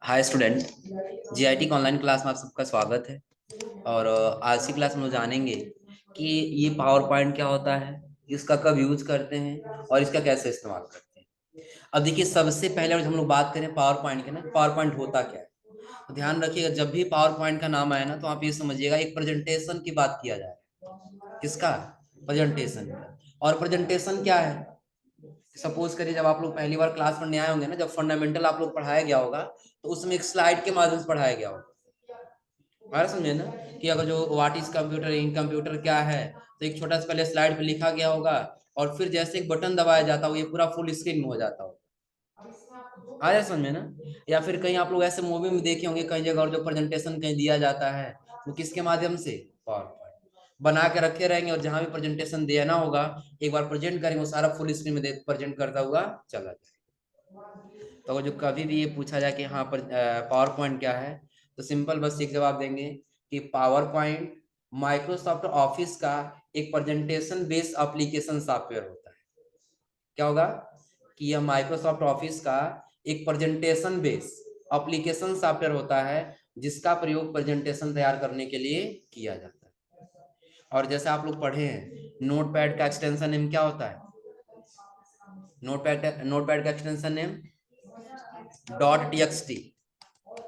Hi student. GIT की online class में आप सबका स्वागत है। और आज की क्लास में हम जानेंगे कि ये पावर पॉइंट क्या होता है, इसका कब यूज करते हैं और इसका कैसे इस्तेमाल करते हैं। अब देखिए, सबसे पहले जब हम लोग बात करें पावर पॉइंट के ना, पावर पॉइंट होता क्या है तो ध्यान रखिएगा, जब भी पावर पॉइंट का नाम आए ना तो आप ये समझिएगा एक प्रेजेंटेशन की बात किया जाए। किसका? प्रेजेंटेशन का। और प्रेजेंटेशन क्या है? सपोज करिए, जब आप लोग पहली बार क्लास में आए होंगे ना, जब फंडामेंटल आप लोग पढ़ाया गया होगा तो उसमें एक स्लाइड के माध्यम से पढ़ाया गया होगा। हमारा समझे ना कि अगर जो what is computer, in computer क्या है, तो एक छोटा सा पहले स्लाइड पे लिखा गया होगा और फिर जैसे एक बटन दबाया जाता हो ये पूरा फुल स्क्रीन में हो जाता हो। आ जाए समझ में ना। या फिर कहीं आप लोग ऐसे मूवी में देखे होंगे कई जगह, और जो प्रेजेंटेशन कहीं दिया जाता है वो किसके माध्यम से? पावर पॉइंट बना के रखे रहेंगे और जहां भी प्रेजेंटेशन देना होगा एक बार प्रेजेंट करेंगे, वो सारा फुल स्क्रीन में प्रेजेंट करता हुआ चला जाए। तो जो कभी भी ये पूछा जाए कि हाँ पर पावर पॉइंट क्या है, तो सिंपल बस एक जवाब देंगे कि पावर पॉइंट माइक्रोसॉफ्ट ऑफिस का एक प्रेजेंटेशन बेस्ड एप्लीकेशन सॉफ्टवेयर होता है। क्या होगा कि यह माइक्रोसॉफ्ट ऑफिस का एक प्रेजेंटेशन बेस्ड एप्लीकेशन सॉफ्टवेयर होता है जिसका प्रयोग प्रेजेंटेशन तैयार करने के लिए किया जाता है। और जैसे आप लोग पढ़े हैं, नोटपैड का एक्सटेंशन नेम क्या होता है? नोटपैड का एक्सटेंशन नेम डॉट टीएक्सटी।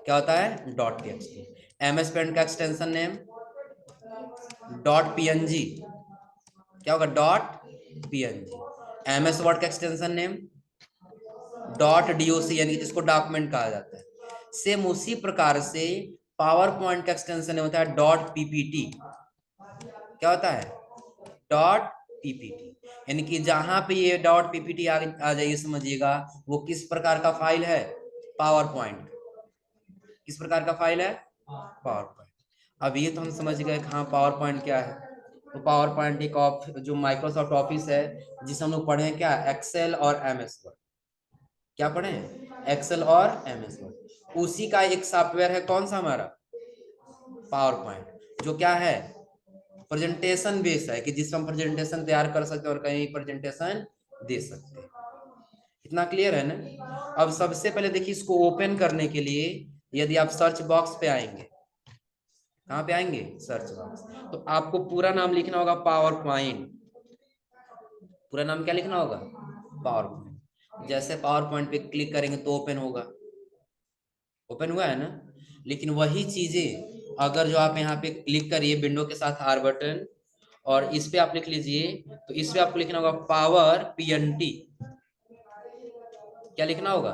क्या होता है? Dot TXT. एमएस पेंट का एक्सटेंशन नेम डॉट पीएनजी। क्या होगा? Dot PNG. एमएस वर्ड का एक्सटेंशन नेम डॉट डीओसी, यानी जिसको डॉक्यूमेंट कहा जाता है। सेम उसी प्रकार से पावर पॉइंट का एक्सटेंशन नेम होता है डॉट पीपीटी। क्या होता है? Dot PPT. यानी कि जहां पे ये डॉट पीपीटी आ जाइए, समझिएगा वो किस प्रकार का फाइल है? Power point. किस प्रकार का फाइल है? Power point. अब ये तो हम समझ गए कि हाँ पावर पॉइंट क्या है। तो पावर पॉइंट एक जो माइक्रोसॉफ्ट ऑफिस है जिसे हम लोग पढ़े हैं क्या? एक्सेल और एमएस वर्ड। क्या पढ़े हैं? एक्सेल और एमएस वर्ड। उसी का एक सॉफ्टवेयर है, कौन सा हमारा? Power point. जो क्या है? प्रेजेंटेशन बेस है कि जिससे हम प्रेजेंटेशन तैयार कर सकते हैं और कहीं प्रेजेंटेशन दे सकते हैं। इतना क्लियर है ना। अब सबसे पहले देखिए, इसको ओपन करने के लिए यदि आप सर्च बॉक्स पे आएंगे, कहाँ पे आएंगे? Search box. तो आपको पूरा नाम लिखना होगा पावर पॉइंट। पूरा नाम क्या लिखना होगा? Power point. जैसे पावर पॉइंट पे क्लिक करेंगे तो ओपन होगा। ओपन हुआ है ना। लेकिन वही चीजें अगर जो आप यहाँ पे क्लिक करिए विंडो के साथ आर बटन, और इस पे आप लिख लीजिए, तो इस पे आपको लिखना होगा पावर पीएनटी। क्या लिखना होगा?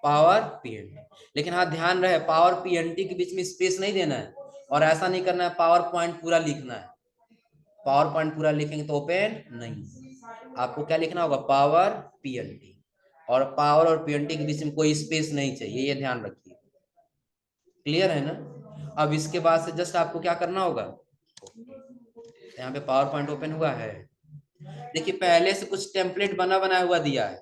Power PNT. लेकिन हाँ ध्यान रहे, पावर पीएनटी के बीच में स्पेस नहीं देना है और ऐसा नहीं करना है पावर पॉइंट पूरा लिखना है। पावर पॉइंट पूरा लिखेंगे तो ओपन नहीं। आपको क्या लिखना होगा? Power PNT. और पावर और पीएनटी के बीच में कोई स्पेस नहीं चाहिए, ये ध्यान रखिए। क्लियर है ना। अब इसके बाद से जस्ट आपको क्या करना होगा? यहाँ पे पावर पॉइंट ओपन हुआ है। देखिए पहले से कुछ टेम्पलेट बना बनाया हुआ दिया है,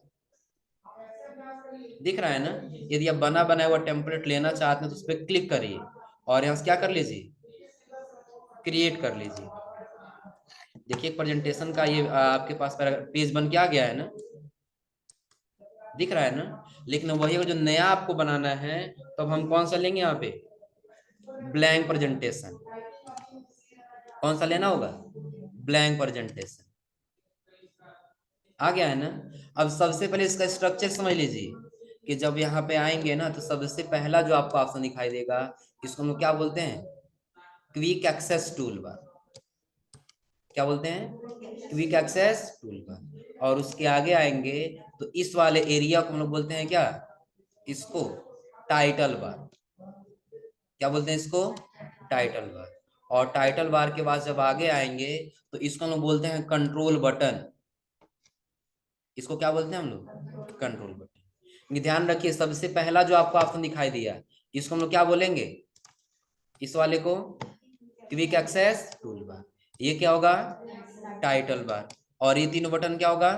दिख रहा है ना। यदि आप बना बनाया हुआ टेम्पलेट लेना चाहते हैं तो उस पर क्लिक करिए और यहाँ से क्या कर लीजिए? क्रिएट कर लीजिए। देखिए प्रेजेंटेशन का ये आपके पास पेज बन के आ गया है ना, दिख रहा है ना। लेकिन वही जो नया आपको बनाना है तो हम कौन सा लेंगे? यहाँ पे ब्लैंक प्रेजेंटेशन। कौन सा लेना होगा? Blank presentation. आ गया है ना। अब सबसे पहले इसका स्ट्रक्चर समझ लीजिए कि जब यहाँ पे आएंगे ना तो सबसे पहला जो आपको ऑप्शन दिखाई देगा, इसको हम लोग क्या बोलते हैं? Quick access toolbar. क्या बोलते हैं? Quick access toolbar. और उसके आगे आएंगे तो इस वाले एरिया को हम लोग बोलते हैं क्या? इसको टाइटल बार। क्या बोलते हैं इसको? Title bar. और टाइटल बार के बाद जब आगे आएंगे तो इसको हम लोग बोलते हैं कंट्रोल बटन। इसको क्या बोलते हैं हम लोग? Control button. ध्यान रखिए, सबसे पहला जो आपको ऑप्शन दिखाई दिया इसको हम लोग क्या बोलेंगे? इस वाले को क्विक एक्सेस टूल बार। ये क्या होगा? Title bar. और ये तीनों बटन क्या होगा?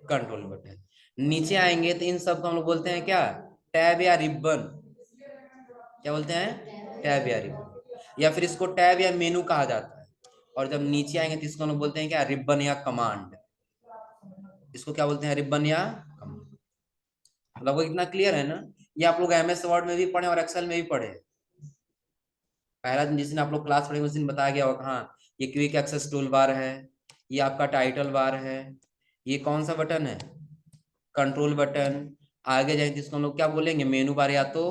Control button. नीचे आएंगे तो इन सब को हम लोग बोलते हैं क्या? टैब या रिबन। क्या बोलते हैं? टैब या रिबन। या फिर इसको टैब या मेनू कहा जाता है। और जब नीचे आएंगे तो इसको हम लोग बोलते हैं क्या? रिबन या कमांड। इसको क्या बोलते हैं? रिबन या कमांड। लगभग इतना क्लियर है ना। ये आप लोग MS वर्ड में भी पढ़े और एक्सेल में भी पढ़े। पहला दिन जिस दिन आप लोग क्लास पढ़ेंगे उस दिन बताया गया होगा, हाँ ये क्विक एक्सेस टूल बार है, ये आपका टाइटल बार है, ये कौन सा बटन है, कंट्रोल बटन। आगे जाएंगे जिसको हम लोग क्या बोलेंगे, मेनू बार या तो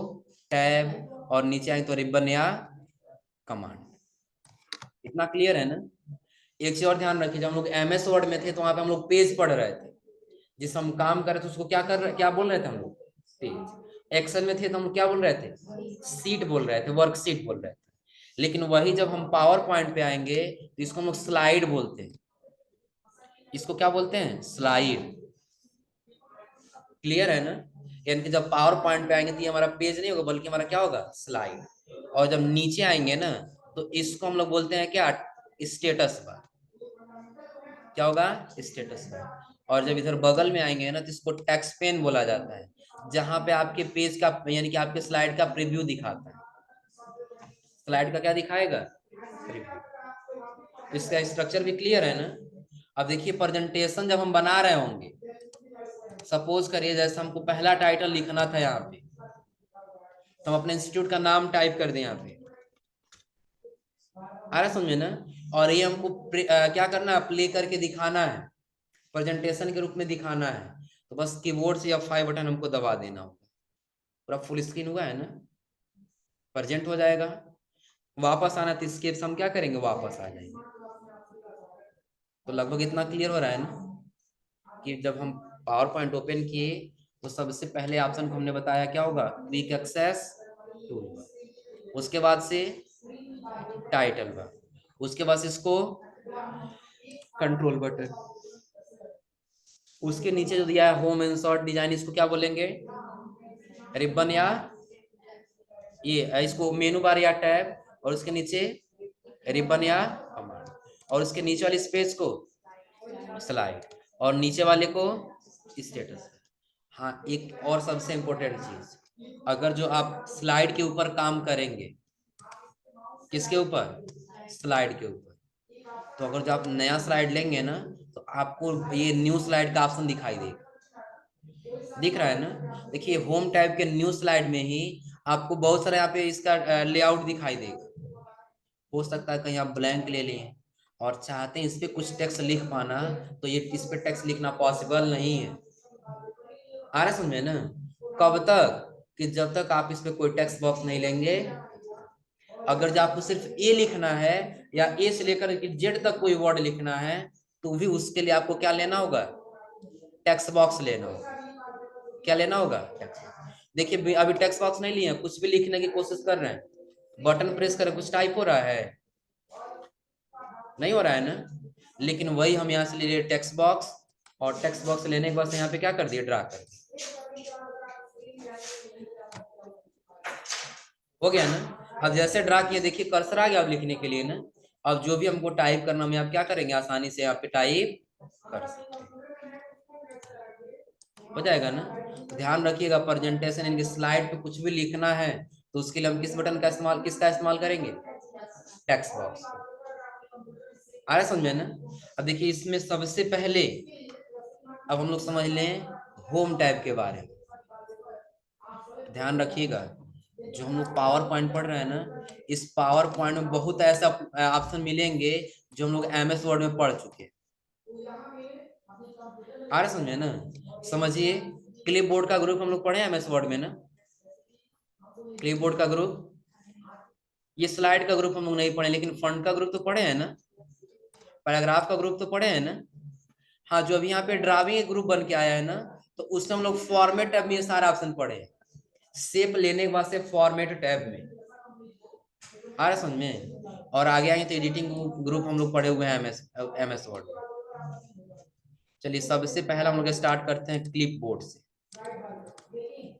टैब, और नीचे आएंगे तो रिबन या कमांड। इतना क्लियर है ना। एक चीज और ध्यान रखिए, जब हम लोग MS वर्ड में थे तो वहां पे हम लोग पेज पढ़ रहे थे, जिस हम काम कर रहे थे उसको क्या बोल रहे थे हम लोग, पेज। एक्सेल में थे तो हम लोग क्या बोल रहे थे, सीट बोल रहे थे, वर्कशीट बोल रहे थे। लेकिन वही जब हम पावर पॉइंट पे आएंगे तो इसको हम लोग स्लाइड बोलते हैं। इसको क्या बोलते हैं, स्लाइड। क्लियर है ना। यानी कि जब पावर पॉइंट पे आएंगे तो ये हमारा पेज नहीं होगा, बल्कि हमारा क्या होगा, स्लाइड। और जब नीचे आएंगे ना तो इसको हम लोग बोलते हैं क्या, स्टेटस बार। क्या होगा, स्टेटस बार। और जब इधर बगल में आएंगे ना तो इसको टेक्स्ट पेन बोला जाता है, जहां पे आपके पेज का यानी कि आपके स्लाइड का प्रीव्यू दिखाता है। स्लाइड का क्या दिखाएगा, प्रीव्यू। इसका स्ट्रक्चर भी क्लियर है ना। अब देखिए प्रेजेंटेशन जब हम बना रहे होंगे, सपोज करिए जैसे हमको पहला टाइटल लिखना था यहाँ पे, तो हम अपने इंस्टीट्यूट का नाम टाइप कर दें यहाँ पे, आ रहा समझे ना। और ये हमको क्या करना है, प्ले करके दिखाना है, प्रेजेंटेशन के रूप में दिखाना है। तो बस कीबोर्ड से F5 बटन हमको दबा देना होगा, पूरा फुल स्क्रीन हुआ है ना, प्रेजेंट हो जाएगा। वापस आना तो स्केप हम क्या करेंगे, वापस आ जाएंगे। तो लगभग इतना क्लियर हो रहा है ना कि जब हम पावर पॉइंट ओपन किए तो सबसे पहले ऑप्शन को हमने बताया क्या होगा, क्विक एक्सेस टूल। उसके बाद से टाइटल बार, उसके बाद से इसको कंट्रोल बटन, उसके नीचे जो दिया है होम इंसर्ट डिजाइन, इसको क्या बोलेंगे, रिबन या ये इसको मेनू बार या टैब, और उसके नीचे रिबन या कमांड, और उसके नीचे वाली स्पेस को स्लाइड, और नीचे वाले को स्टेटस। हाँ एक और सबसे इंपॉर्टेंट चीज, अगर जो आप स्लाइड के ऊपर काम करेंगे, किसके ऊपर, स्लाइड के ऊपर, तो अगर जो आप नया स्लाइड लेंगे ना तो आपको ये न्यू स्लाइड का ऑप्शन दिखाई देगा, दिख रहा है ना। देखिए होम टैब के न्यू स्लाइड में ही आपको बहुत सारा यहाँ पे इसका लेआउट दिखाई देगा। हो सकता है कहीं आप ब्लैंक ले लें और चाहते हैं इस पे कुछ टेक्स्ट लिख पाना, तो ये इस पे टेक्स्ट लिखना पॉसिबल नहीं है। आ रहा समझे ना। कब तक, कि जब तक आप इस पे कोई टेक्स्ट बॉक्स नहीं लेंगे। अगर जो आपको सिर्फ ए लिखना है या ए से लेकर के जेड तक कोई वर्ड लिखना है, तो भी उसके लिए आपको क्या लेना होगा, टेक्स्ट बॉक्स लेना होगा। क्या लेना होगा, टेक्स्ट। देखिए अभी टेक्स्ट बॉक्स नहीं लिए, कुछ भी लिखने की कोशिश कर रहे हैं, बटन प्रेस करें कुछ टाइप हो रहा है, नहीं हो रहा है ना। लेकिन वही हम यहाँ से ले लिए टेक्स्ट बॉक्स, और टेक्स्ट बॉक्स लेने के बाद यहाँ पे क्या कर दिए, ड्रा कर दिए, हो गया ना। अब जैसे ड्रा किए देखिए कर्सर आ गया अब लिखने के लिए ना। अब जो भी हमको टाइप करना है आप क्या करेंगे, आसानी से यहाँ पे टाइप कर सकते हैं, हो जाएगा ना। ध्यान रखिएगा प्रेजेंटेशन इनके स्लाइड पे कुछ भी लिखना है तो उसके लिए हम किस बटन का इस्तेमाल, किसका इस्तेमाल करेंगे, टेक्स्ट बॉक्स। आ रहा समझे ना। अब देखिए इसमें सबसे पहले अब हम लोग समझ लें होम टैब के बारे में। ध्यान रखिएगा जो हम लोग पावर पॉइंट पढ़ रहे हैं ना, इस पावर पॉइंट में बहुत ऐसा ऑप्शन मिलेंगे जो हम लोग MS वर्ड में पढ़ चुके हैं। आ रहा समझे ना। समझिए क्लिप बोर्ड का ग्रुप हम लोग पढ़े MS वर्ड में ना, क्लिप बोर्ड का ग्रुप। ये स्लाइड का ग्रुप हम लोग नहीं पढ़े, लेकिन फंड का ग्रुप तो पढ़े हैं ना, पैराग्राफ का ग्रुप तो पढ़े हैं ना। हाँ जो अभी यहाँ पे ड्राविंग ग्रुप बन के आया है ना, तो उसमें हम लोग फॉर्मेट टैब में सारा ऑप्शन पढ़े हैं, शेप लेने के बाद से फॉर्मेट टैब में। आ रहा समझ में। और आगे आएंगे तो एडिटिंग ग्रुप हम लोग पढ़े हुए हैं MS वर्ड में। चलिए सबसे पहला हम लोग स्टार्ट करते हैं क्लिप बोर्ड से।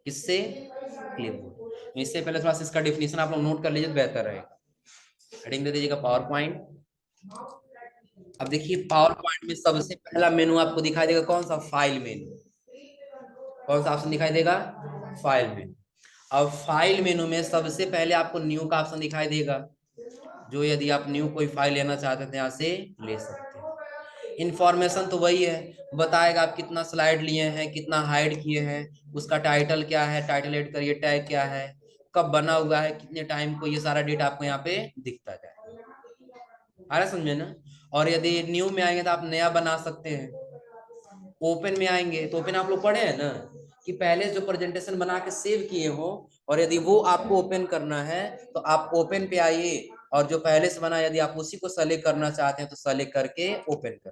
किससे, क्लिप बोर्ड। इससे पहले थोड़ा सा इसका डिफिनेशन आप लोग नोट कर लीजिए तो बेहतर रहेगा। हेडिंग दे दीजिएगा पावर पॉइंट। अब देखिए पावर पॉइंट में सबसे पहला मेनू आपको दिखाई देगा कौन सा, फाइल मेनू। कौन सा ऑप्शन दिखाई देगा, फाइल मेनू। अब फाइल मेनू में सबसे पहले आपको न्यू का ऑप्शन दिखाई देगा, जो यदि आप न्यू कोई फाइल लेना चाहते थे यहाँ से ले सकते हैं। इंफॉर्मेशन तो वही है, बताएगा आप कितना स्लाइड लिए हैं, कितना हाइड किए हैं, उसका टाइटल क्या है, टाइटल ऐड करिए, टैग क्या है, कब बना हुआ है, कितने टाइम को, ये सारा डेटा आपको यहाँ पे दिखता जाए। आ रहा समझे ना। और यदि न्यू में आएंगे तो आप नया बना सकते हैं। ओपन में आएंगे तो ओपन आप लोग पढ़े हैं ना कि पहले जो प्रेजेंटेशन बना के सेव किए हो, और यदि वो आपको ओपन करना है तो आप ओपन पे आइए, और जो पहले से बना यदि आप उसी को सेलेक्ट करना चाहते हैं तो सेलेक्ट करके ओपन कर,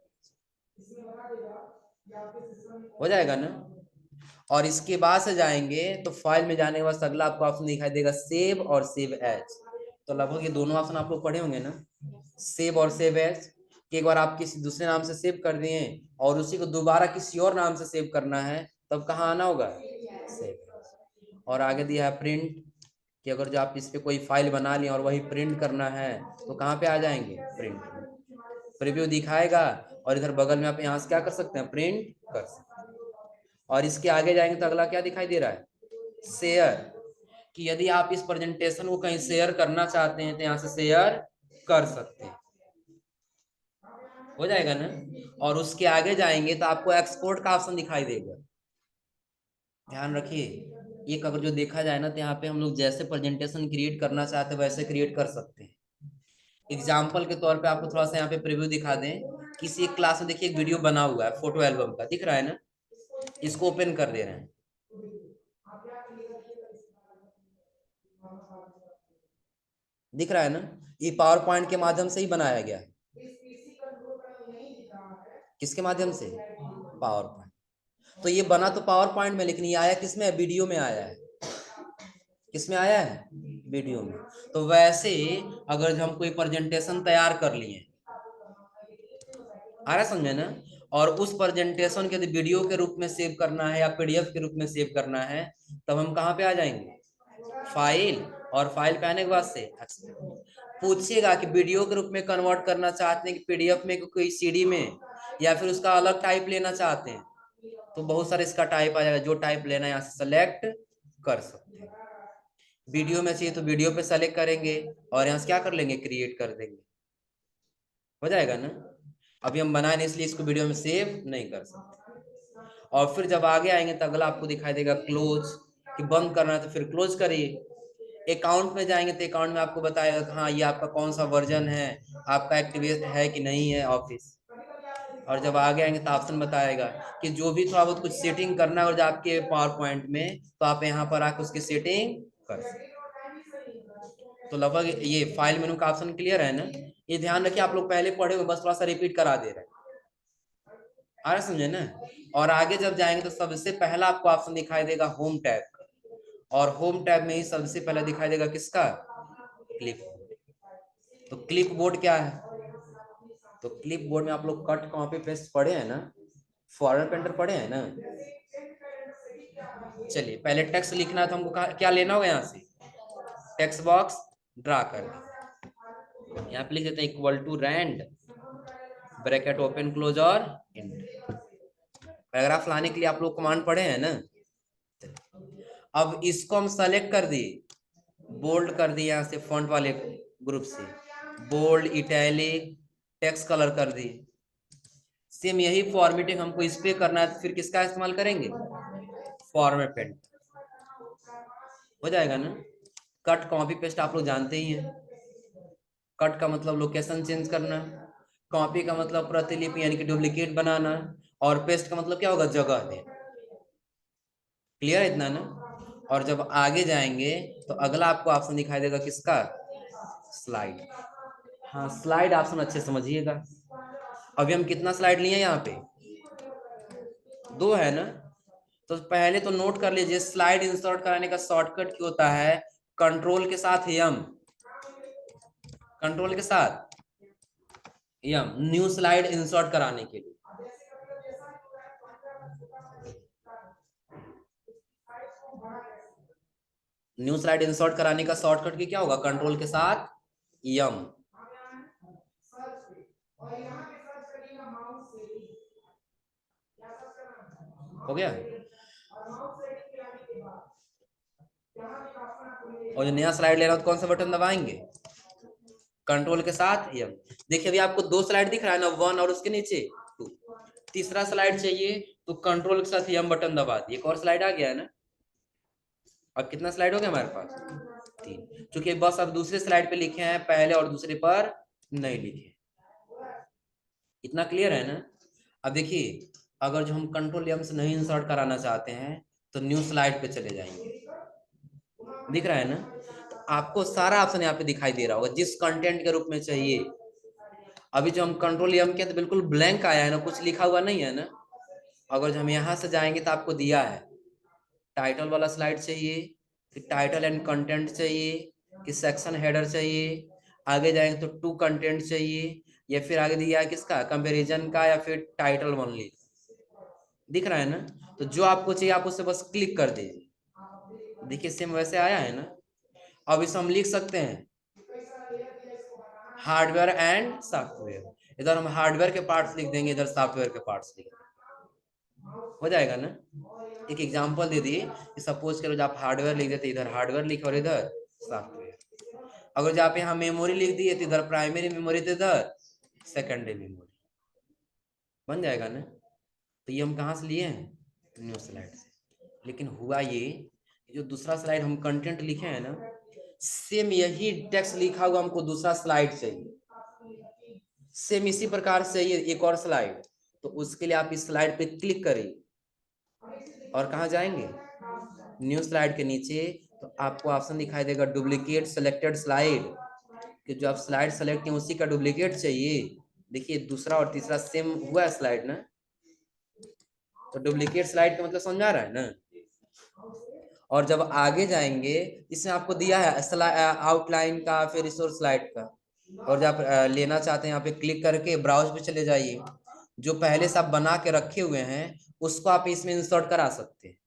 हो जाएगा ना। और इसके बाद से जाएंगे तो फाइल में जाने के बाद अगला आपको ऑप्शन दिखाई देगा सेव और सेव एज। तो लगभग ये दोनों ऑप्शन आप लोग पढ़े होंगे ना, सेव और सेव एज, कि एक बार आप किसी दूसरे नाम से सेव कर दिए और उसी को दोबारा किसी और नाम से सेव करना है तब कहाँ आना होगा, सेव। और आगे दिया है प्रिंट, कि अगर जो आप इस पे कोई फाइल बना लिए और वही प्रिंट करना है तो कहाँ पे आ जाएंगे, प्रिंट। प्रीव्यू दिखाएगा और इधर बगल में आप यहाँ से क्या कर सकते हैं, प्रिंट कर सकते हैं। और इसके आगे जाएंगे तो अगला क्या दिखाई दे रहा है, शेयर, कि यदि आप इस प्रेजेंटेशन को कहीं शेयर करना चाहते हैं तो यहाँ से शेयर कर सकते हैं, हो जाएगा ना। और उसके आगे जाएंगे तो आपको एक्सपोर्ट का ऑप्शन दिखाई देगा। ध्यान रखिए, एक अगर जो देखा जाए ना तो यहाँ पे हम लोग जैसे प्रेजेंटेशन क्रिएट करना चाहते हैं वैसे क्रिएट कर सकते हैं। एग्जाम्पल के तौर पे आपको थोड़ा सा यहाँ पे प्रीव्यू दिखा दें, किसी एक क्लास में देखिए एक वीडियो बना हुआ है फोटो एल्बम का, दिख रहा है ना, इसको ओपन कर दे रहे हैं, दिख रहा है ना, ये पावर पॉइंट के माध्यम से ही बनाया गया है। किसके माध्यम से, पावर पॉइंट। तो ये बना तो पावर पॉइंट में, लेकिन ये आया किसमें, वीडियो में आया है। किसमें आया है, वीडियो में। तो वैसे अगर हम कोई प्रेजेंटेशन तैयार कर लिए, आ रहा समझे ना, और उस प्रेजेंटेशन के वीडियो के रूप में सेव करना है या पीडीएफ के रूप में सेव करना है, तब हम कहाँ पे आ जाएंगे, फाइल। और फाइल पे आने के बाद से पूछिएगा कि वीडियो के रूप में कन्वर्ट करना चाहते हैं कि पीडीएफ में, कोई सीडी में, या फिर उसका अलग टाइप लेना चाहते हैं, तो बहुत सारे इसका टाइप आ जाएगा, जो टाइप लेना है यहाँ से सेलेक्ट कर सकते हैं। वीडियो में चाहिए तो वीडियो पे सेलेक्ट करेंगे और यहाँ से क्या कर लेंगे, क्रिएट कर देंगे, हो जाएगा ना। अभी हम बनाए नहीं इसलिए इसको वीडियो में सेव नहीं कर सकते। और फिर जब आगे आएंगे तो अगला आपको दिखाई देगा क्लोज, कि बंद करना है तो फिर क्लोज करिए। अकाउंट में जाएंगे तो अकाउंट में आपको बताएगा हाँ ये आपका कौन सा वर्जन है, आपका एक्टिवेट है कि नहीं है ऑफिस। और जब आगे आएंगे तो ऑप्शन बताएगा कि जो भी थोड़ा बहुत कुछ सेटिंग करना है और जो आपके पावर पॉइंट में, तो आप यहाँ पर आकर उसकी सेटिंग कर सकते। तो लगभग ये फाइल मेनू का ऑप्शन क्लियर है ना। ये ध्यान रखिए आप लोग पहले पढ़े हो, बस थोड़ा सा रिपीट करा दे रहे हैं, आ रहा समझे ना। और आगे जब जाएंगे तो सबसे पहला आपको ऑप्शन दिखाई देगा होम टैब, और होम टैब में ही सबसे पहले दिखाई देगा किसका, क्लिप। तो क्लिप बोर्ड क्या है, तो क्लिप बोर्ड में आप लोग कट कॉपी पेस्ट पढ़े हैं ना, फॉरवर्ड पेंटर पढ़े हैं ना। चलिए पहले टेक्स्ट लिखना है तो हमको क्या लेना होगा, यहाँ से टेक्स्ट बॉक्स ड्रा करना, यहाँ पे लिख देते हैं equal to rand bracket open close और एंटर। पैराग्राफ लाने के लिए आप लोग कमांड पढ़े हैं ना। अब इसको हम सेलेक्ट कर दिए, बोल्ड कर दिए, यहाँ से फॉन्ट वाले ग्रुप से बोल्ड, इटैलिक, टेक्स्ट कलर कर दिए। सेम यही फॉर्मेटिंग हमको इस पे करना है तो फिर किसका इस्तेमाल करेंगे, फॉर्मेट पेंट, हो जाएगा ना। कट कॉपी पेस्ट आप लोग जानते ही हैं, कट का मतलब लोकेशन चेंज करना, कॉपी का मतलब प्रतिलिपि यानी कि डुप्लीकेट बनाना, और पेस्ट का मतलब क्या होगा, जगह देना। क्लियर है इतना ना। और जब आगे जाएंगे तो अगला आपको ऑप्शन दिखाई देगा किसका, स्लाइड। हाँ स्लाइड ऑप्शन अच्छे समझिएगा। अभी हम कितना स्लाइड लिए यहाँ पे, 2 है ना। तो पहले तो नोट कर लीजिए, स्लाइड इंसर्ट कराने का शॉर्टकट क्या होता है, कंट्रोल के साथ यम, कंट्रोल के साथ यम, न्यू स्लाइड इंसर्ट कराने के लिए। न्यू स्लाइड इंसर्ट कराने का शॉर्टकट की क्या होगा, कंट्रोल के साथ यम, हो गया। और जो नया स्लाइड ले रहा हो तो कौन सा बटन दबाएंगे, कंट्रोल के साथ यम। देखिए अभी आपको 2 स्लाइड दिख रहा है ना, 1 और उसके नीचे 2, 2। तीसरा स्लाइड चाहिए तो कंट्रोल के साथ एम बटन दबा दिए, एक और स्लाइड आ गया है ना। अब कितना स्लाइड हो गया हमारे पास? 3। क्योंकि बस अब दूसरे स्लाइड पे लिखे हैं, पहले और दूसरे पर नहीं लिखे। इतना क्लियर है ना। अब देखिए, अगर जो हम कंट्रोल एम से नहीं इंसर्ट कराना चाहते हैं तो न्यू स्लाइड पे चले जाएंगे। दिख रहा है ना, तो आपको सारा ऑप्शन यहाँ पे दिखाई दे रहा होगा जिस कंटेंट के रूप में चाहिए। अभी जो हम कंट्रोल एम किया तो बिल्कुल ब्लैंक आया है ना, कुछ लिखा हुआ नहीं है ना। अगर जो हम यहाँ से जाएंगे तो आपको दिया है टाइटल वाला स्लाइड चाहिए, फिर टाइटल एंड कंटेंट चाहिए, कि सेक्शन हेडर चाहिए, आगे जाएंगे तो टू कंटेंट चाहिए, या फिर आगे दिया है किसका, कंपैरिजन का, या फिर टाइटल ओनली। दिख रहा है ना। तो जो आपको चाहिए आप उससे बस क्लिक कर दीजिए। देखिए सेम वैसे आया है ना। अब इसे हम लिख सकते हैं हार्डवेयर एंड सॉफ्टवेयर। इधर हम हार्डवेयर के पार्ट्स लिख देंगे, इधर सॉफ्टवेयर के पार्ट्स लिख देंगे, हो जाएगा ना। एक एग्जांपल दे दिए कि सपोज करो जो आप हार्डवेयर लिख देते, इधर हार्डवेयर लिखे और इधर सॉफ्टवेयर। अगर जो आप यहाँ मेमोरी लिख दिए तो इधर प्राइमरी मेमोरी, तो इधर सेकेंडरी मेमोरी, बन जाएगा ना। तो ये हम कहाँ से लिए हैं? न्यू स्लाइड से। लेकिन हुआ ये, जो दूसरा स्लाइड हम कंटेंट लिखे हैं ना, सेम यही टेक्स्ट लिखा हुआ हमको दूसरा स्लाइड चाहिए। सेम इसी प्रकार से ये एक और स्लाइड, तो उसके लिए आप इस स्लाइड पे क्लिक करिए और कहाँ जाएंगे, न्यू स्लाइड के नीचे। तो आपको ऑप्शन दिखाई देगा डुप्लीकेट सेलेक्टेड स्लाइड, कि जो आप स्लाइड सेलेक्ट किए उसी का डुप्लीकेट चाहिए। देखिए दूसरा और तीसरा सेम हुआ है स्लाइड ना, तो डुप्लीकेट स्लाइड का मतलब समझ आ रहा है ना। और जब आगे जाएंगे, इसमें आपको दिया है आउटलाइन का, फिर रिसोर्स स्लाइड का। और जब आप लेना चाहते हैं यहाँ पे क्लिक करके ब्राउज पे चले जाइए, जो पहले से आप बना के रखे हुए हैं उसको आप इसमें इंसर्ट करा सकते हैं।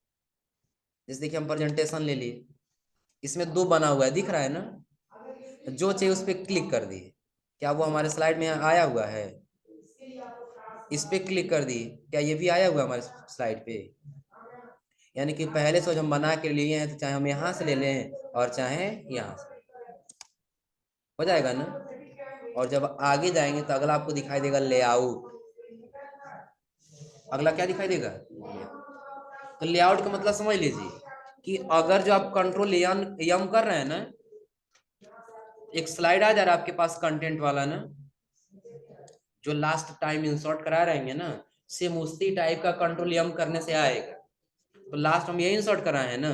जैसे देखिए हम प्रेजेंटेशन ले लिए, इसमें 2 बना हुआ है, दिख रहा है ना। जो चाहिए उस पर क्लिक कर दिए, क्या वो हमारे स्लाइड में आया हुआ है? इस पे क्लिक कर दिए, क्या ये भी आया हुआ है हमारे स्लाइड पे? यानी कि पहले से हम बना के लिए हैं, तो चाहे हम यहाँ से ले लें और चाहे यहाँ से, हो जाएगा ना। और जब आगे जाएंगे तो अगला आपको दिखाई देगा लेआउट। अगला क्या दिखाई देगा? तो लेआउट का मतलब समझ लीजिए कि अगर जो आप कंट्रोल यम कर रहे हैं ना, एक स्लाइड आ जा रहा है आपके पास कंटेंट वाला ना, जो लास्ट टाइम इंसर्ट करा रहेंगे ना, सेम उसी टाइप का कंट्रोल यम करने से आएगा। तो लास्ट हम यही इंसर्ट कराए हैं ना,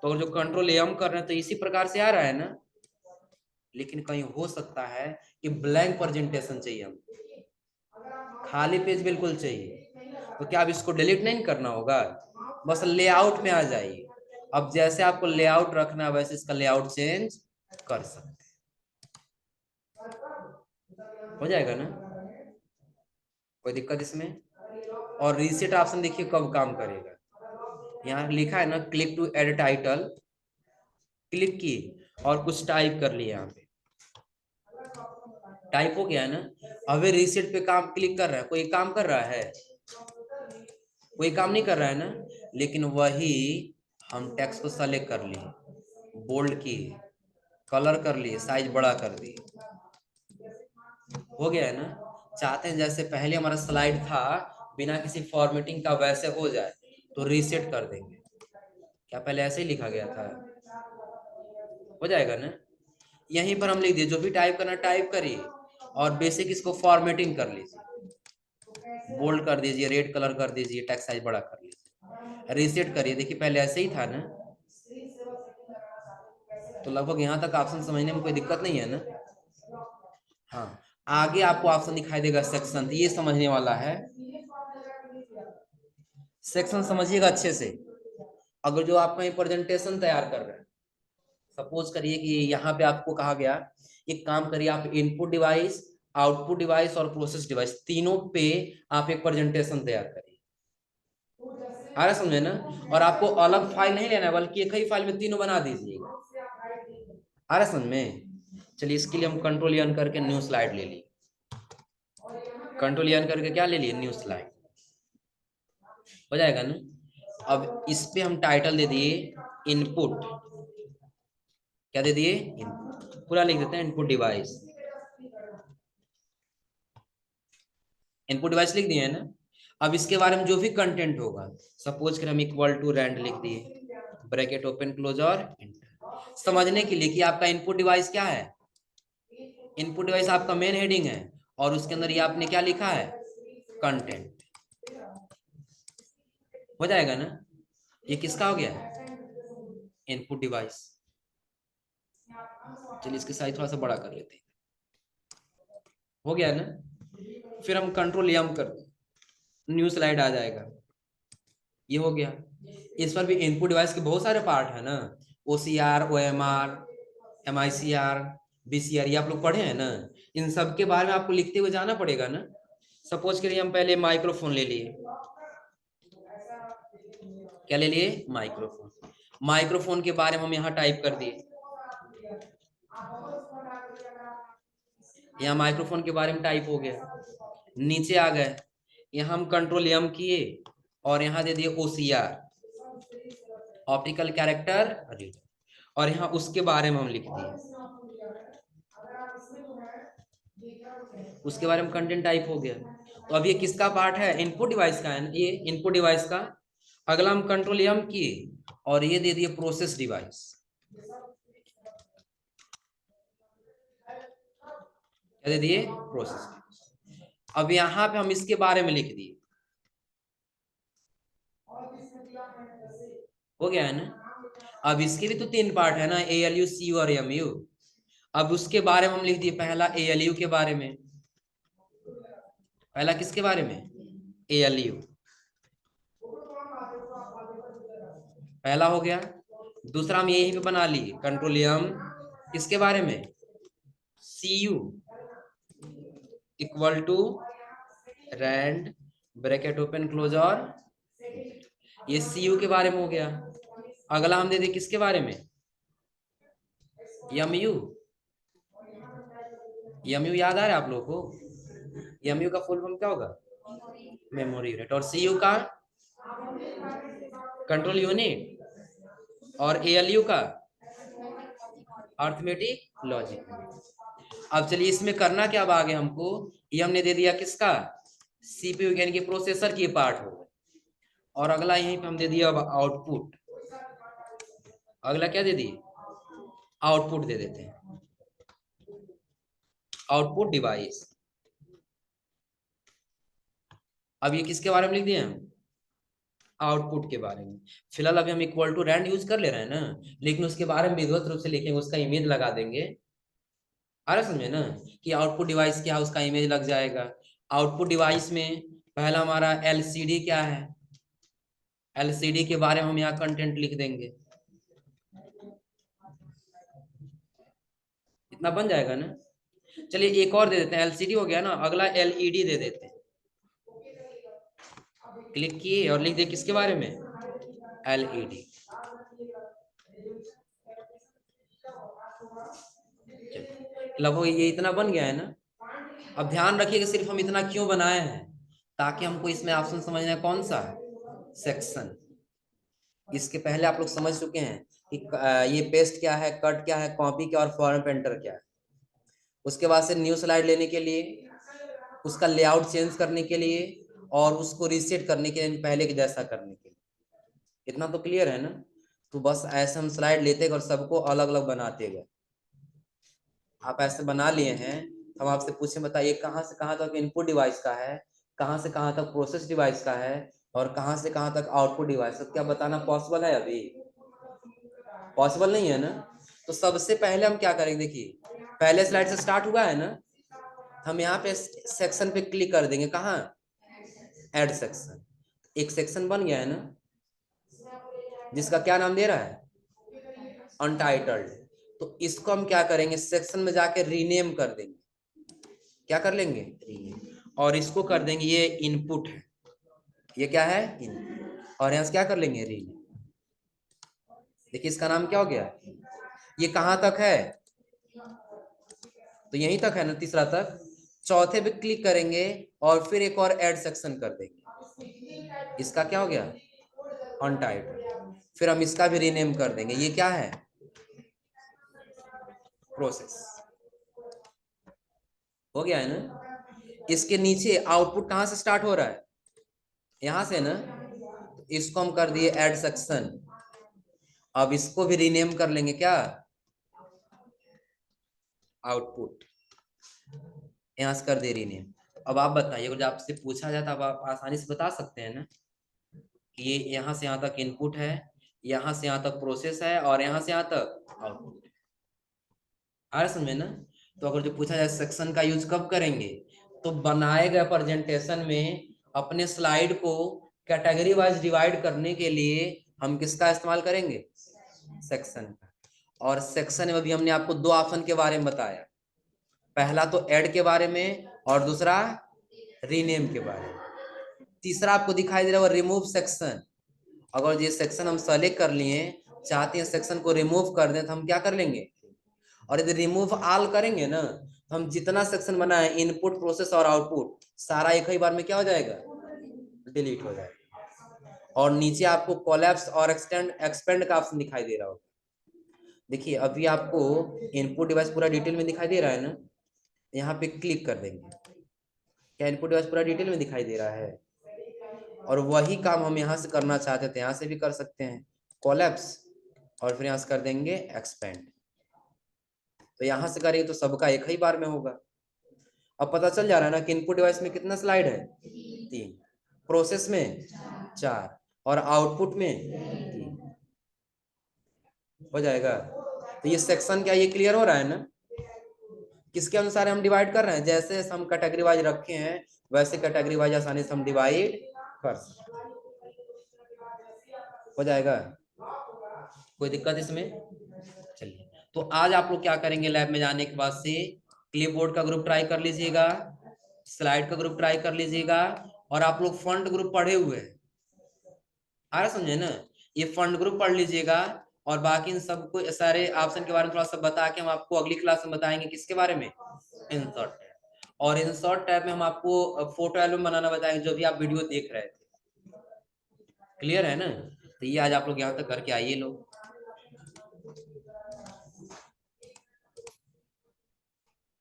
तो अगर जो कंट्रोल यम कर रहे हैं तो इसी प्रकार से आ रहा है ना। लेकिन कहीं हो सकता है कि ब्लैंक प्रेजेंटेशन चाहिए, हम खाली पेज बिल्कुल चाहिए, तो क्या आप इसको डिलीट नहीं करना होगा, बस लेआउट में आ जाइए। अब जैसे आपको लेआउट रखना है वैसे इसका लेआउट चेंज कर सकते हैं, हो जाएगा ना, कोई दिक्कत इसमें। और रीसेट ऑप्शन देखिए कब काम करेगा। यहाँ लिखा है ना click to add title, click किए और कुछ टाइप कर लिए, यहाँ पे टाइप हो गया है ना। अभी रीसेट पे काम क्लिक कर रहा है, कोई काम कर रहा है? कोई काम नहीं कर रहा है ना। लेकिन वही हम टेक्स्ट को सेलेक्ट कर लिए, बोल्ड किए, कलर कर लिए, साइज बड़ा कर दिए, हो गया है ना। चाहते हैं जैसे पहले हमारा स्लाइड था बिना किसी फॉर्मेटिंग का वैसे हो जाए, तो रीसेट कर देंगे। क्या पहले ऐसे ही लिखा गया था? हो जाएगा ना। यहीं पर हम लिख दिए, जो भी टाइप करना टाइप करिए और बेसिक इसको फॉर्मेटिंग कर लीजिए, बोल्ड कर दीजिए, रेड कलर कर दीजिए, टेक्स्ट साइज बड़ा कर लीजिए, रीसेट करिए। देखिए पहले ऐसे ही था ना। तो लगभग यहाँ तक ऑप्शन समझने में कोई दिक्कत नहीं है ना। हाँ, आगे आपको ऑप्शन दिखाई देगा सेक्शन, ये समझने वाला है। सेक्शन समझिएगा अच्छे से। अगर जो आप कहीं प्रेजेंटेशन तैयार कर रहे हैं, सपोज करिए कि यहाँ पे आपको कहा गया एक काम करिए, आप इनपुट डिवाइस, आउटपुट डिवाइस और प्रोसेस डिवाइस तीनों पे आप एक प्रेजेंटेशन तैयार करिए। आ रहा समझे ना। और आपको अलग फाइल नहीं लेना है, बल्कि एक ही फाइल में तीनों बना दीजिएगा। आ रहा समझ में। चलिए इसके लिए हम कंट्रोल एन करके न्यू स्लाइड ले ली, कंट्रोल एन करके क्या ले लिए, न्यू स्लाइड, हो जाएगा ना। अब इस पे हम टाइटल दे दिए इनपुट, क्या दे दिए, इनपुट, पूरा लिख देते हैं इनपुट डिवाइस। इनपुट डिवाइस लिख दिए है ना। अब इसके बारे में जो भी कंटेंट होगा, सपोज कर हम इक्वल टू रैंड लिख दिए, ब्रैकेट ओपन क्लोज और एंटर, समझने के लिए कि आपका इनपुट डिवाइस क्या है। इनपुट डिवाइस आपका मेन हेडिंग है और उसके अंदर ये आपने क्या लिखा है, कंटेंट। हो जाएगा ना। ये किसका हो गया, इनपुट डिवाइस। चलिए इसके साइज थोड़ा सा बड़ा कर लेते हैं, हो गया ना। फिर हम कंट्रोल एम कर, न्यू स्लाइड आ जाएगा, ये हो गया। इस पर भी इनपुट डिवाइस के बहुत सारे पार्ट है ना, OCR, OMR, MICR, BCR, ये आप लोग पढ़े हैं ना। इन सब के बारे में आपको लिखते हुए जाना पड़ेगा ना। सपोज करिए हम पहले माइक्रोफोन ले लिए, क्या ले लिए, माइक्रोफोन। माइक्रोफोन के बारे में हम यहाँ टाइप कर दिए, यहाँ माइक्रोफोन के बारे में टाइप हो गया। नीचे आ गए, यहाँ हम कंट्रोल एम किए और यहाँ दे दिए OCR, ऑप्टिकल कैरेक्टर रीडर, और यहाँ उसके बारे में हम लिख दिए, उसके बारे में कंटेंट टाइप हो गया। तो अब ये किसका पार्ट है, इनपुट डिवाइस का है ना, ये इनपुट डिवाइस का। अगला हम कंट्रोल एम किए और ये दे दिए प्रोसेस डिवाइस, क्या दे दिए, प्रोसेस। अब यहाँ पे हम इसके बारे में लिख दिए, हो गया है ना। अब इसके भी तो 3 पार्ट है ना, ALU, CU और MU। अब उसके बारे में हम लिख दिए, पहला ALU के बारे में, पहला किसके बारे में, ALU, पहला हो गया। दूसरा हम यहीं पे बना लिए, कंट्रोल एम, किसके बारे में, CU, equal to rand, bracket open close और, ये CU के बारे में हो गया। अगला हम दे दे किसके बारे में, MU। MU याद आ रहा है आप लोगों को, MU का फुल फॉर्म क्या होगा, मेमोरी यूनिट। और CU का कंट्रोल यूनिट, और ALU का अर्थमेटिक लॉजिक। अब चलिए इसमें करना क्या, अब आगे हमको ये हमने दे दिया किसका, CPU यानी कि प्रोसेसर की पार्ट हो। और अगला यहीं पे हम दे दिया अब आउटपुट, अगला क्या दे दिए, आउटपुट दे देते हैं, आउटपुट डिवाइस। अब ये किसके बारे में लिख दिए हम, आउटपुट के बारे में। फिलहाल अभी हम इक्वल टू रैंड यूज कर ले रहे हैं ना, लेकिन उसके बारे में विधिवत रूप से लिखेंगे, उसका इमेज लगा देंगे। आ रहा समझे ना, कि आउटपुट डिवाइस क्या है, उसका इमेज लग जाएगा। आउटपुट डिवाइस में पहला हमारा LCD क्या है, LCD के बारे में हम यहाँ कंटेंट लिख देंगे, इतना बन जाएगा ना। चलिए एक और दे देते हैं, LCD हो गया ना, अगला LED दे देते हैं। क्लिक किए और लिख दिए किसके बारे में, LED। लगभग ये इतना बन गया है ना। अब ध्यान रखिएगा सिर्फ हम इतना क्यों बनाए हैं, ताकि हमको इसमें ऑप्शन समझना है कौन सा, सेक्शन। इसके पहले आप लोग समझ चुके हैं कि ये पेस्ट क्या है, कट क्या है, कॉपी क्या और फॉर्म एंटर क्या है। उसके बाद से न्यू स्लाइड लेने के लिए, उसका लेआउट चेंज करने के लिए, और उसको रीसेट करने के लिए, पहले के जैसा करने के लिए। इतना तो क्लियर है ना। तो बस ऐसे हम स्लाइड लेते गए और सबको अलग अलग बनाते गए। आप ऐसे बना लिए हैं, हम आपसे पूछे बताइए कहाँ से कहाँ तक इनपुट डिवाइस का है, कहाँ से कहाँ तक प्रोसेस डिवाइस का है, और कहाँ से कहाँ तक आउटपुट डिवाइस। क्या बताना पॉसिबल है, अभी पॉसिबल नहीं है ना। तो सबसे पहले हम क्या करेंगे, देखिए पहले स्लाइड से स्टार्ट हुआ है ना, हम यहाँ पे सेक्शन पे क्लिक कर देंगे, कहाँ, ऐड सेक्शन। एक सेक्शन बन गया है ना, जिसका क्या नाम दे रहा है, अनटाइटल्ड। तो इसको हम क्या करेंगे, सेक्शन में जाके रीनेम कर देंगे, क्या कर लेंगे, रीनेम। और इसको कर देंगे, ये इनपुट है, ये क्या है, इनपुट। और यहाँ से क्या कर लेंगे, रीनेम। देखिए इसका नाम क्या हो गया, ये कहाँ तक है, तो यहीं तक है ना, तीसरा तक। चौथे पे क्लिक करेंगे और फिर एक और ऐड सेक्शन कर देंगे, इसका क्या हो गया, अनटाइटल्ड। फिर हम इसका भी रीनेम कर देंगे, ये क्या है, प्रोसेस। हो गया है ना। इसके नीचे आउटपुट कहां से स्टार्ट हो रहा है, यहां से ना, तो इसको हम कर दिए ऐड सेक्शन। अब इसको भी रीनेम कर लेंगे क्या, आउटपुट, यहां से कर दिए रीनेम। अब आप बताइए, जब आपसे पूछा जाता है आप आसानी से बता सकते हैं ना कि ये यहाँ से यहाँ तक इनपुट है, यहाँ से यहाँ तक प्रोसेस है, और यहाँ से यहाँ तक आउटपुट। आ रहा समझ में ना। तो अगर जो पूछा जाए सेक्शन का यूज कब करेंगे, तो बनाए गए प्रेजेंटेशन में अपने स्लाइड को कैटेगरी वाइज डिवाइड करने के लिए हम किसका इस्तेमाल करेंगे, सेक्शन का। और सेक्शन में भी हमने आपको दो ऑप्शन के बारे में बताया, पहला तो ऐड के बारे में और दूसरा रीनेम के बारे में। तीसरा आपको दिखाई दे रहा है रिमूव सेक्शन। अगर ये सेक्शन हम सेलेक्ट कर लिए, चाहते हैं सेक्शन को रिमूव कर दें, तो हम क्या कर लेंगे, और यदि रिमूव ऑल करेंगे ना, तो हम जितना सेक्शन बनाए इनपुट प्रोसेस और आउटपुट सारा एक ही बार में क्या हो जाएगा, डिलीट हो जाएगा। और नीचे आपको कोलैप्स और एक्सपेंड का ऑप्शन दिखाई दे रहा होगा। देखिए अभी आपको इनपुट डिवाइस पूरा डिटेल में दिखाई दे रहा है ना, यहाँ पे क्लिक कर देंगे, क्या इनपुट डिवाइस पूरा डिटेल में दिखाई दे रहा है। और वही काम हम यहाँ से करना चाहते थे, यहाँ से भी कर सकते हैं, कोलैप्स और फिर यहाँ से कर देंगे एक्सपेंड। तो यहाँ से करेंगे तो सबका एक ही बार में होगा। अब पता चल जा रहा है ना कि इनपुट डिवाइस में कितना स्लाइड है, 3, प्रोसेस में 4 और आउटपुट में 3 हो जाएगा। तो ये सेक्शन क्या ये क्लियर हो रहा है ना, किसके अनुसार हम डिवाइड कर रहे हैं, जैसे हम कैटेगरी वाइज रखे हैं वैसे कैटेगरी वाइज आसानी से हम डिवाइड कर सकते हो जाएगा, कोई दिक्कत इसमें। चलिए तो आज आप लोग क्या करेंगे, लैब में जाने के बाद से क्लिपबोर्ड का ग्रुप ट्राई कर लीजिएगा, स्लाइड का ग्रुप ट्राई कर लीजिएगा, और आप लोग फंड ग्रुप पढ़े हुए हैं, आ रहा समझे ना, ये फंड ग्रुप पढ़ लीजिएगा। और बाकी इन सबको सारे ऑप्शन के बारे में थोड़ा सा बता के हम आपको अगली क्लास में बताएंगे किसके बारे में, इंसर्ट टैब। और इंसर्ट टैब में हम आपको फोटो एल्बम बनाना बताएंगे, जो भी आप वीडियो देख रहे थे। क्लियर है ना। तो ये आज आप लोग यहाँ तक करके आइए लोग।